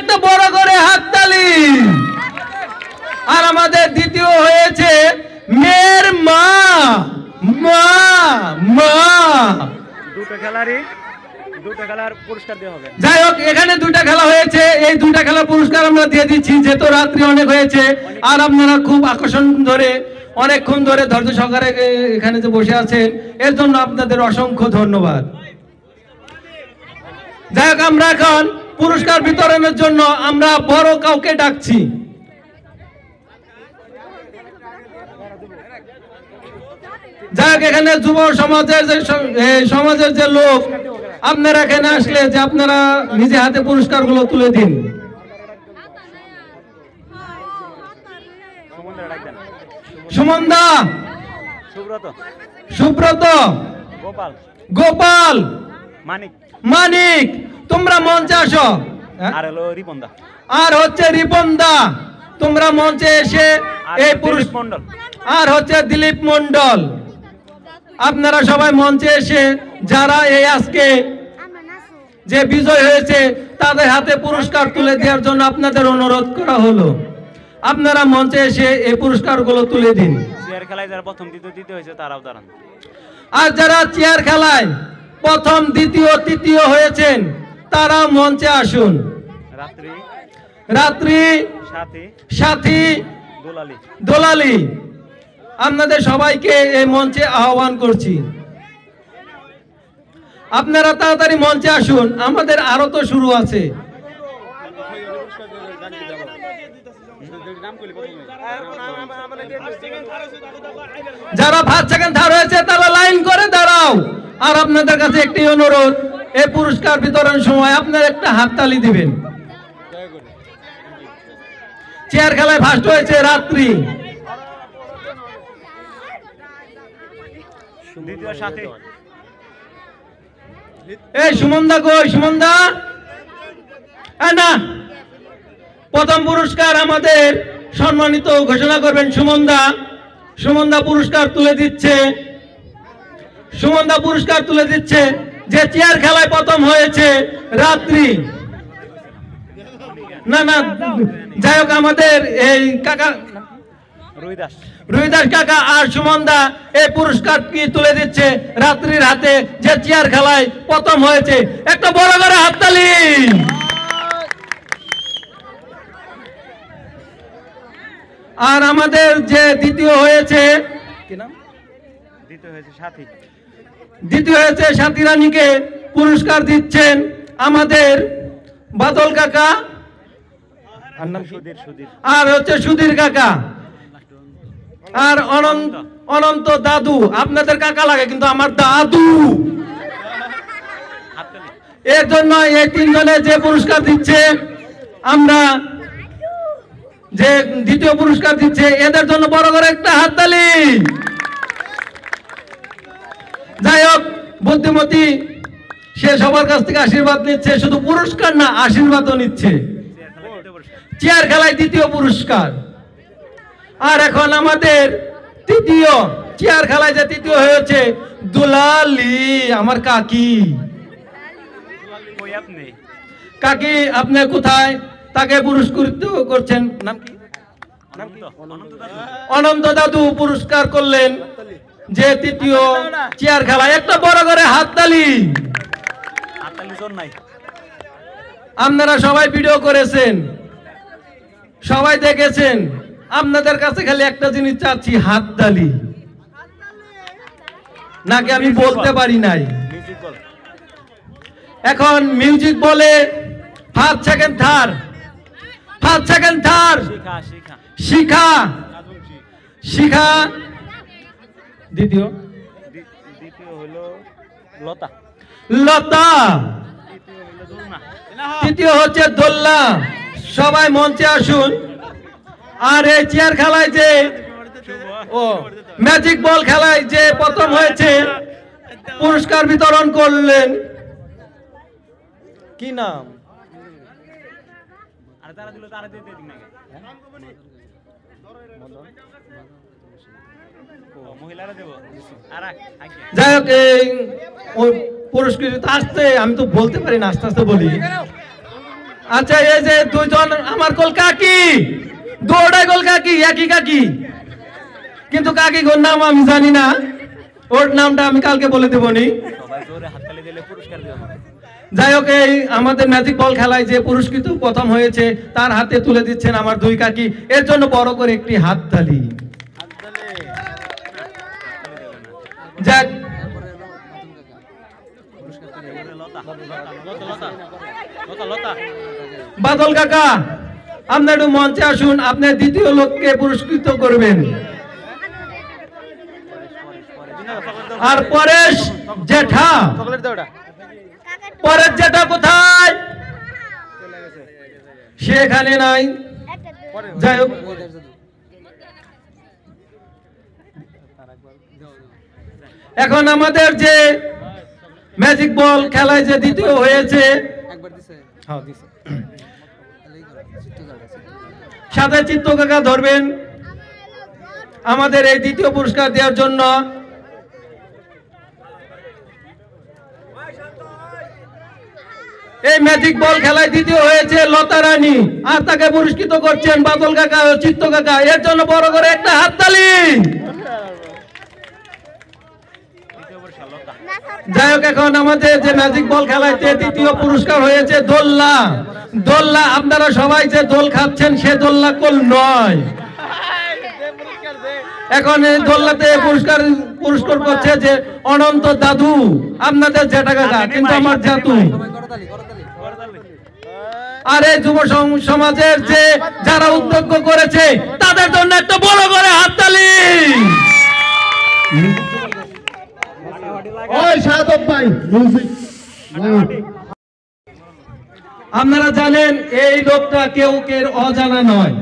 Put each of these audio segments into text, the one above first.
একটা বড় করে হাততালি। আর আমাদের দ্বিতীয় হয়েছে মেয়ের মা। মা মা দুটো খেলার পুরস্কার দেওয়া হবে। যাই হোক, এখানে দুটা খেলা হয়েছে, এই দুটা খেলার পুরস্কার আমরা দিয়ে দিচ্ছি, যেহেতু রাত্রি অনেক হয়েছে আর আপনারা খুব আকর্ষণ ধরে অনেকক্ষণ ধরে ধৈর্য সহকারে এখানে যে বসে আছেন, এর জন্য আপনাদের অসংখ্য ধন্যবাদ। যাই হোক, আমরা এখন পুরস্কার বিতরণের জন্য আমরা বড় কাউকে ডাকছি। যাই হোক, এখানে যুব সমাজের যে লোক, আপনারা এখানে আসলে যে আপনারা নিজে হাতে পুরস্কারগুলো তুলে দিন। সুমনদা, সুব্রত, গোপাল, মানিক, তোমরা মঞ্চে আসো। আর হচ্ছে রিপনদা, তোমরা মঞ্চে এসে এই পুরস্কার, আর হচ্ছে দিলীপ মন্ডল, আপনারা সবাই মঞ্চে এসে যারা এই আজকে যে বিজয় হয়েছে তাদের হাতে পুরস্কার তুলে দেওয়ার জন্য আপনাদের অনুরোধ করা হলো। আপনারা মঞ্চে এসে এই পুরস্কারগুলো তুলে দিন। চেয়ার খেলায় যারা প্রথম দ্বিতীয় হয়েছে তারাও দাঁড়ান। আর যারা চেয়ার খেলায় প্রথম দ্বিতীয় তৃতীয় হয়েছেন তারা মঞ্চে আসুন। রাত্রি, সাথী, দোলালি, আপনাদের সবাইকে এই মঞ্চে আহ্বান করছি। আপনারা তাড়াতাড়ি মঞ্চে আসুন, আমাদের আরো তো শুরু আছে। যারা ফার্স্ট সেকেন্ড থার্ড হয়েছে তারা লাইন করে দাঁড়াও। আর আপনাদের কাছে একটি অনুরোধ, এই পুরস্কার বিতরণ সময় আপনারা একটা হাততালি দিবেন। চেয়ার খেলায় ফার্স্ট হয়েছে রাত্রি। এই সুমনদা কই? সুমনদা না, প্রথম পুরস্কার আমাদের সম্মানিত ঘোষণা করবেন সুমনদা। সুমনদা পুরস্কার তুলে দিচ্ছে। সুমনদা পুরস্কার তুলে দিচ্ছে যে চেয়ার খেলায় প্রথম হয়েছে রাত্রি। না না, যাই হোক, আমাদের এই কাকা রুইদাস কাকা আর সুমনদা এই পুরস্কার কি তুলে দিচ্ছে রাত্রির হাতে, যে চেয়ার খেলায় প্রথম হয়েছে। একটা বড় করে হাততালি। আর আমাদের যে দ্বিতীয় হয়েছে, কি নাম? দ্বিতীয় হয়েছে সাথী রানীকে পুরস্কার দিচ্ছেন আমাদের বাদল কাকা, আর হচ্ছে সুধীর কাকা, আর অনন্ত দাদু। আপনাদের কাকা লাগে কিন্তু আমার দাদু। এর জন্য এই তিনজনে যে পুরস্কার দিচ্ছে, আমরা যে দ্বিতীয় পুরস্কার দিচ্ছে, এদের জন্য বড় করে একটা হাততালি। যাই হোক, বুদ্ধিমতী সে সবার কাছ থেকে আশীর্বাদ নিচ্ছে, শুধু পুরস্কার না আশীর্বাদও নিচ্ছে। চেয়ার খেলায় দ্বিতীয় পুরস্কার। আর এখন আমাদের তৃতীয় চেয়ার খেলায় যে তৃতীয় হয়েছে দুলালি, আমার কাকি। কাকি আপনি কোথায়? তাকে পুরস্কৃত করছেন। নাম কি? অনন্ত দাদু পুরস্কার করলেন যে তৃতীয় চেয়ার খেলায়। একটা বড় করে হাততালি। আপনারা সবাই ভিডিও করেছেন, সবাই দেখেছেন। আপনাদের কাছে খালি একটা জিনিস চাচ্ছি, হাততালি। নাকি আমি বলতে পারি নাই? এখন মিউজিক বলে first second third, first second third. Shikha, Shikha. দ্বিতীয় হলো লতা, লতা। তৃতীয় হচ্ছে দোলনা। সবাই মঞ্চে আসুন। আর এই চেয়ার খেলায় যে ম্যাজিক বল খেলায় যে প্রথম হয়েছে পুরস্কার বিতরণ করলেন, কি নাম? যাই হোক, এই পুরস্কৃত আসতে আমি তো বলতে পারি না, আস্তে আস্তে বলি। আচ্ছা, এই যে দুইজন আমার কোল কাকি, দুটাই কোল কাকি, একই কাকি, কিন্তু কাকি কোন নাম আমি জানি না, ওর নামটা আমি কালকে বলে দেবনি। সবাই জোরে হাততালি দিলে পুরস্কার দেওয়া হবে। যাই হোক, এই আমাদের ম্যাজিক বল খেলায় যে পুরস্কৃত প্রথম হয়েছে তার হাতে তুলে দিচ্ছেন আমার দুই কাকি, এর জন্য বড় করে একটি হাততালি। যাক, বাদল কাকা আপনি একটু মঞ্চে আসুন, আপনি দ্বিতীয় লোককে পুরস্কৃত করবেন। আর পরেশ জেঠা, পরেশ জেঠা কোথায়? সেখানে নাই। যাই হোক, এখন আমাদের যে ম্যাজিক বল খেলায় যে দ্বিতীয় হয়েছে, সাথে চিত্ত কাকা ধরবেন আমাদের এই দ্বিতীয় পুরস্কার দেওয়ার জন্য। এই ম্যাজিক বল খেলায় দ্বিতীয় হয়েছে লতা রানী, আর তাকে পুরস্কৃত করছেন বাদল কাকা ও চিত্ত কাকা, এর জন্য বড় করে একটা হাততালি। যাই হোক, এখন আমাদের যে ম্যাজিক বল খেলাইতে দ্বিতীয় পুরস্কার হয়েছে দোল্লা। দোল্লা, আপনারা সবাই যে দোল খাচ্ছেন সে দোল্লা কোল নয়। এখন এই দোল্লাতে পুরস্কার করছে যে অনন্ত দাদু, আপনাদের জেঠা কাকা, কিন্তু আমার জাতু। আর এই যুব সমাজের যে যারা উদ্যোগ করেছে তাদের জন্য একটা বড় করে হাততালি। আপনারা জানেন এই লোকটা কেউ কেউ অজানা নয়,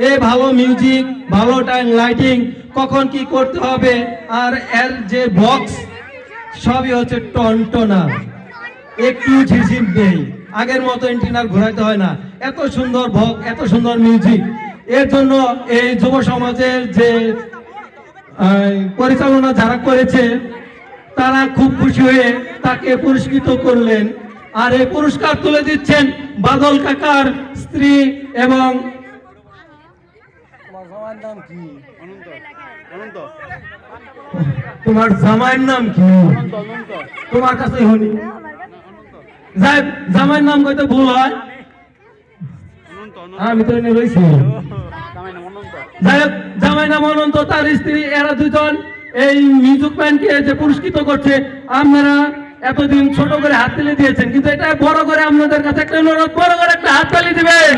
এ ভালো মিউজিক, ভালো টাইম লাইটিং, কখন কি করতে হবে, আর এর যে বক্স সবই হচ্ছে টনটনা, একটু ঝিঝিম নেই, আগের মতো এন্টিনার ঘোরাইতে হয় না, এত সুন্দর বক্স, এত সুন্দর মিউজিক। এর জন্য এই যুব সমাজের যে পরিচালনা যারা করেছে তারা খুব খুশি হয়ে তাকে পুরস্কৃত করলেন। আর এই পুরস্কার তুলে দিচ্ছেন বাদল কাকার স্ত্রী এবং তোমার জামাইয়ের নাম কি? তোমার কাছে হনি, যাই জামাইয়ের নাম কইতে ভুল হয়, আমি তো এনে রয়েছি। যাই হোক, জামাই নাম অনন্ত, তার স্ত্রী, এরা দুজন এই মিউজিক ব্যান্ডকে যে পুরস্কৃত করছে। আপনারা এতদিন ছোট করে হাততালি দিয়েছেন, কিন্তু এটা বড় করে আপনাদের কাছে একটা অনুরোধ, বড় করে একটা হাততালি দিবেন।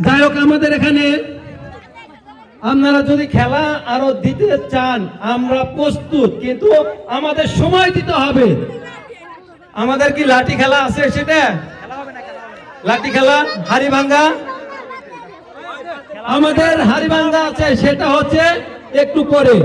যাই হোক, আমাদের এখানে আপনারা যদি খেলা আরো দিতে চান আমরা প্রস্তুত, কিন্তু আমাদের সময় দিতে হবে। আমাদের কি লাঠি খেলা আছে? সেটা লাঠি খেলা, হাড়ি ভাঙ্গা, আমাদের হাড়ি ভাঙ্গা আছে, সেটা হচ্ছে একটু পরে।